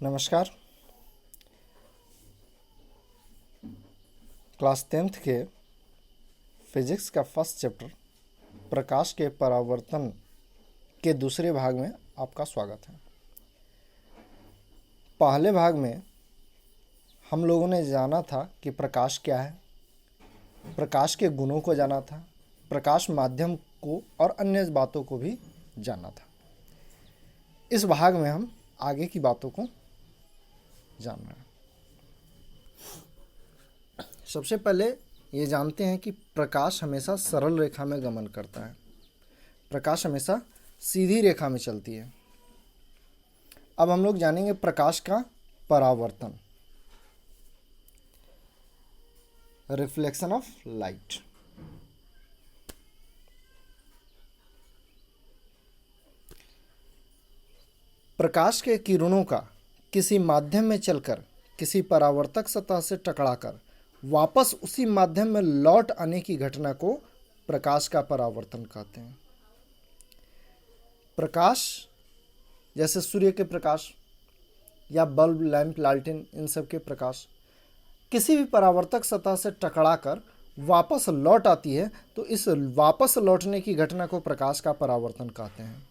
नमस्कार। Class 10th के physics का फर्स्ट चैप्टर प्रकाश के परावर्तन के दूसरे भाग में आपका स्वागत है। पहले भाग में हम लोगों ने जाना था कि प्रकाश क्या है, प्रकाश के गुणों को जाना था, प्रकाश माध्यम को और अन्य बातों को भी जाना था। इस भाग में हम आगे की बातों को जान रहे हैं। सबसे पहले ये जानते हैं कि प्रकाश हमेशा सरल रेखा में गमन करता है, प्रकाश हमेशा सीधी रेखा में चलती है। अब हम लोग जानेंगे प्रकाश का परावर्तन, रिफ्लेक्शन ऑफ लाइट। प्रकाश के किरणों का किसी माध्यम में चलकर किसी परावर्तक सतह से टकराकर वापस उसी माध्यम में लौट आने की घटना को प्रकाश का परावर्तन कहते हैं। प्रकाश जैसे सूर्य के प्रकाश या बल्ब, लैंप, लालटेन, इन सब के प्रकाश किसी भी परावर्तक सतह से टकराकर वापस लौट आती है, तो इस वापस लौटने की घटना को प्रकाश का परावर्तन कहते हैं।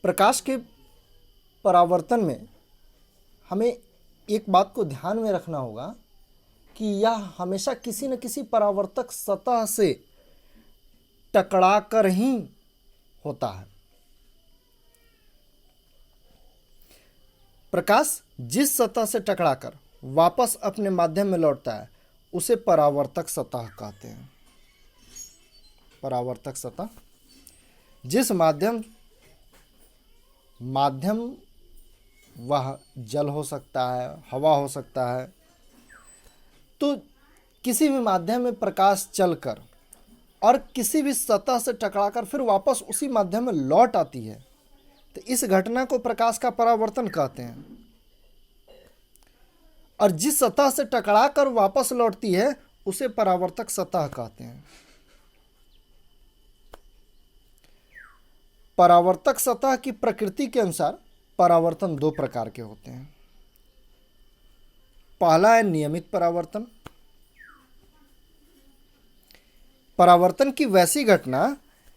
प्रकाश के परावर्तन में हमें एक बात को ध्यान में रखना होगा कि यह हमेशा किसी न किसी परावर्तक सतह से टकराकर ही होता है। प्रकाश जिस सतह से टकराकर वापस अपने माध्यम में लौटता है उसे परावर्तक सतह कहते हैं। परावर्तक सतह जिस माध्यम वह जल हो सकता है, हवा हो सकता है, तो किसी भी माध्यम में प्रकाश चलकर और किसी भी सतह से टकराकर फिर वापस उसी माध्यम में लौट आती है, तो इस घटना को प्रकाश का परावर्तन कहते हैं। और जिस सतह से टकराकर वापस लौटती है उसे परावर्तक सतह कहते हैं। परावर्तक सतह की प्रकृति के अनुसार परावर्तन दो प्रकार के होते हैं। पहला है नियमित परावर्तन। परावर्तन की वैसी घटना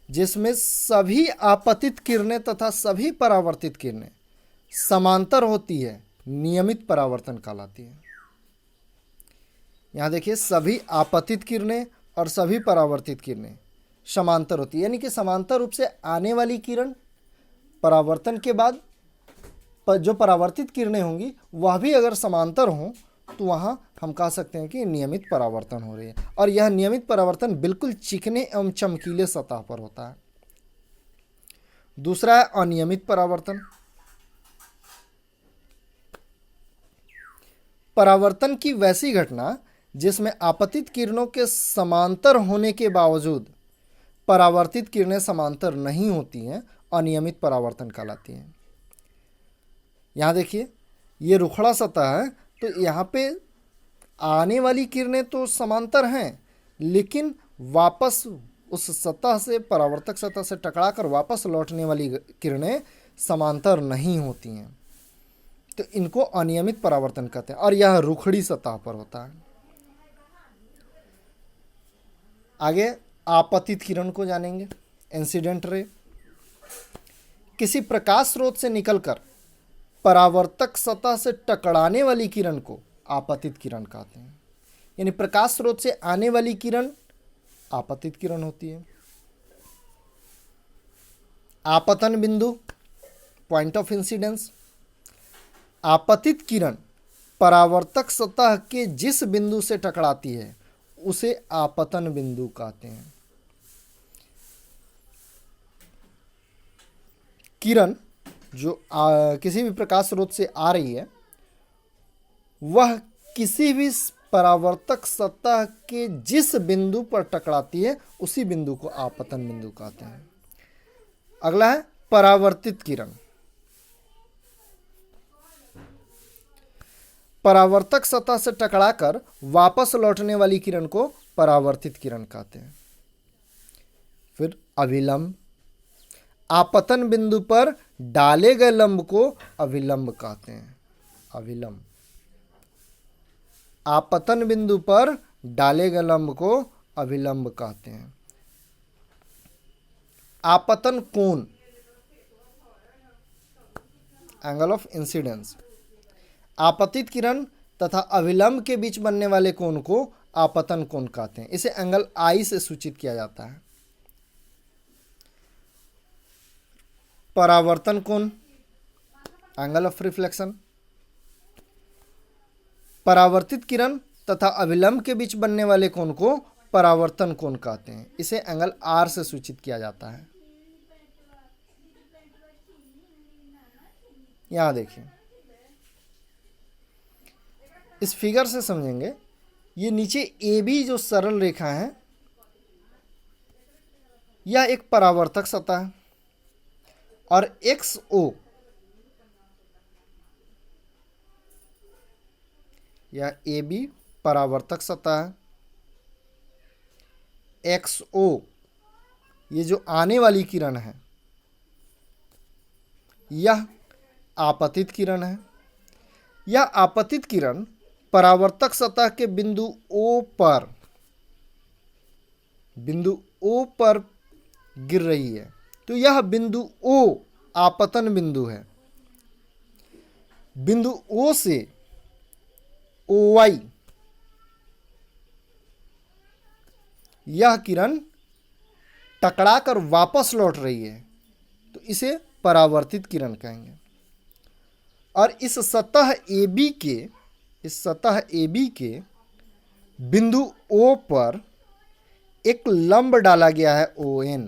जिसमें सभी आपतित किरणें तथा सभी परावर्तित किरणें समांतर होती है, नियमित परावर्तन कहलाती है। यहां देखिए, सभी आपतित किरणें और सभी परावर्तित किरणें समांतर होती है, यानी कि समांतर रूप से आने वाली किरण परावर्तन के बाद जो परावर्तित किरणें होंगी वह भी अगर समांतर हों तो वहाँ हम कह सकते हैं कि नियमित परावर्तन हो रही है। और यह नियमित परावर्तन बिल्कुल चिकने एवं चमकीले सतह पर होता है। दूसरा है अनियमित परावर्तन। परावर्तन की वैसी घटना जिसमें आपतित किरणों के समांतर होने के बावजूद परावर्तित किरणें समांतर नहीं होती हैं, अनियमित परावर्तन कहलाती हैं। यहाँ देखिए, ये रुखड़ा सतह है, तो यहाँ पे आने वाली किरणें तो समांतर हैं, लेकिन वापस उस सतह से, परावर्तक सतह से टकराकर वापस लौटने वाली किरणें समांतर नहीं होती हैं, तो इनको अनियमित परावर्तन कहते हैं। और यह रुखड़ी सतह पर होता है। आगे आपतित किरण को जानेंगे, इंसिडेंट रे। किसी प्रकाश स्रोत से निकलकर परावर्तक सतह से टकराने वाली किरण को आपतित किरण कहते हैं। यानी प्रकाश स्रोत से आने वाली किरण आपतित किरण होती है। आपतन बिंदु, पॉइंट ऑफ इंसिडेंस। आपतित किरण परावर्तक सतह के जिस बिंदु से टकराती है उसे आपतन बिंदु कहते हैं। किरण जो किसी भी प्रकाश स्रोत से आ रही है वह किसी भी परावर्तक सतह के जिस बिंदु पर टकराती है उसी बिंदु को आपतन बिंदु कहते हैं। अगला है परावर्तित किरण। परावर्तक सतह से टकराकर वापस लौटने वाली किरण को परावर्तित किरण कहते हैं। फिर अभिलंब, आपतन बिंदु पर डाले गए लंब को अभिलंब कहते हैं। अभिलंब, आपतन बिंदु पर डाले गए लंब को अभिलंब कहते हैं। आपतन कोण, एंगल ऑफ इंसिडेंस, आपतित किरण तथा अभिलंब के बीच बनने वाले कोण को आपतन कोण कहते हैं। इसे एंगल आई से सूचित किया जाता है। परावर्तन कोण, एंगल ऑफ रिफ्लेक्शन, परावर्तित किरण तथा अभिलंब के बीच बनने वाले कोण को परावर्तन कोण कहते हैं। इसे एंगल आर से सूचित किया जाता है। यहां देखिए, इस फिगर से समझेंगे। ये नीचे ए बी जो सरल रेखा है, यह एक परावर्तक सतह है, और एक्स ओ, यह ए बी परावर्तक सतह है। एक्स ओ, ये जो आने वाली किरण है, यह आपतित किरण है। यह आपतित किरण परावर्तक सतह के बिंदु O पर गिर रही है। तो यह बिंदु O आपतन बिंदु है। बिंदु O से OI यह किरण टकराकर वापस लौट रही है, तो इसे परावर्तित किरण कहेंगे। और इस सतह AB के बिंदु O पर एक लंब डाला गया है ON।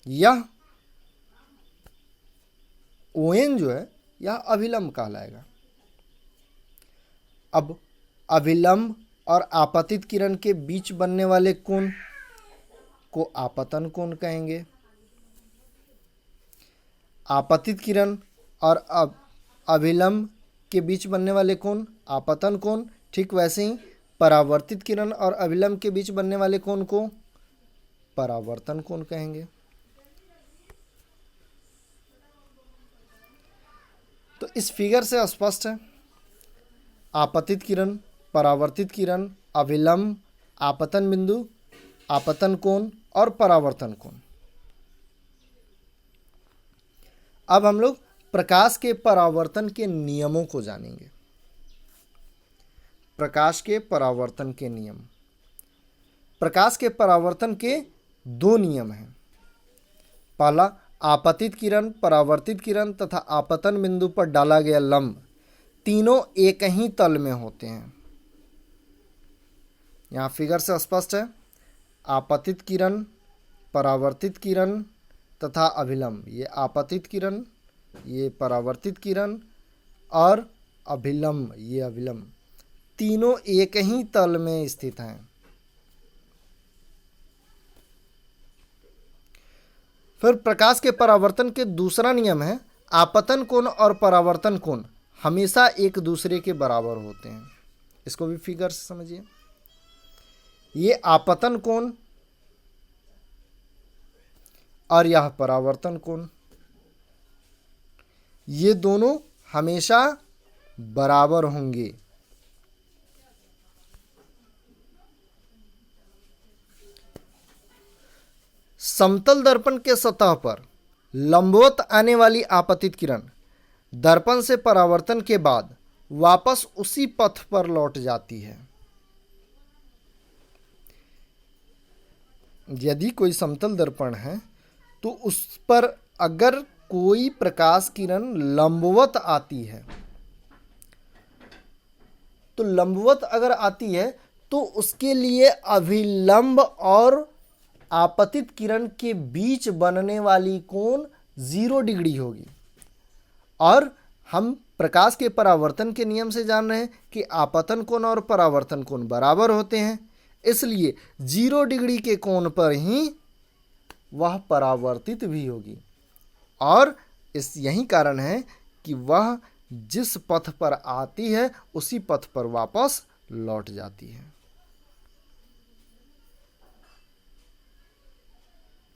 यह ON जो है, यह अभिलंब कहलाएगा। अब अभिलंब और आपतित किरण के बीच बनने वाले कोण को आपतन कोण कहेंगे। आपतित किरण और अभिलंब के बीच बनने वाले कोण आपतन कोण। ठीक वैसे ही परावर्तित किरण और अभिलंब के बीच बनने वाले कोण को परावर्तन कोण कहेंगे। तो इस फिगर से स्पष्ट है, आपतित किरण, परावर्तित किरण, अभिलंब, आपतन बिंदु, आपतन कोण और परावर्तन कोण। अब हम लोग प्रकाश के परावर्तन के नियमों को जानेंगे। प्रकाश के परावर्तन के नियम। प्रकाश के परावर्तन के दो नियम हैं। पहला, आपतित किरण, परावर्तित किरण तथा आपतन बिंदु पर डाला गया लंब तीनों एक ही तल में होते हैं। यहां फिगर से स्पष्ट है। आपतित किरण, परावर्तित किरण तथा अभिलंब, ये आपतित किरण, ये परावर्तित किरण और अभिलंब, ये अभिलंब, तीनों एक ही तल में स्थित हैं। फिर प्रकाश के परावर्तन के दूसरा नियम है, आपतन कोण और परावर्तन कोण हमेशा एक दूसरे के बराबर होते हैं। इसको भी फिगर से समझिए। ये आपतन कोण और यह परावर्तन कोण, ये दोनों हमेशा बराबर होंगे। समतल दर्पण के सतह पर लंबवत आने वाली आपतित किरण दर्पण से परावर्तन के बाद वापस उसी पथ पर लौट जाती है। यदि कोई समतल दर्पण है तो उस पर अगर कोई प्रकाश किरण लंबवत आती है, तो लंबवत अगर आती है तो उसके लिए अभिलंब और आपतित किरण के बीच बनने वाली कोण 0 डिग्री होगी। और हम प्रकाश के परावर्तन के नियम से जान रहे हैं कि आपतन कोण और परावर्तन कोण बराबर होते हैं, इसलिए 0 डिग्री के कोण पर ही वह परावर्तित भी होगी। और यही कारण है कि वह जिस पथ पर आती है उसी पथ पर वापस लौट जाती है।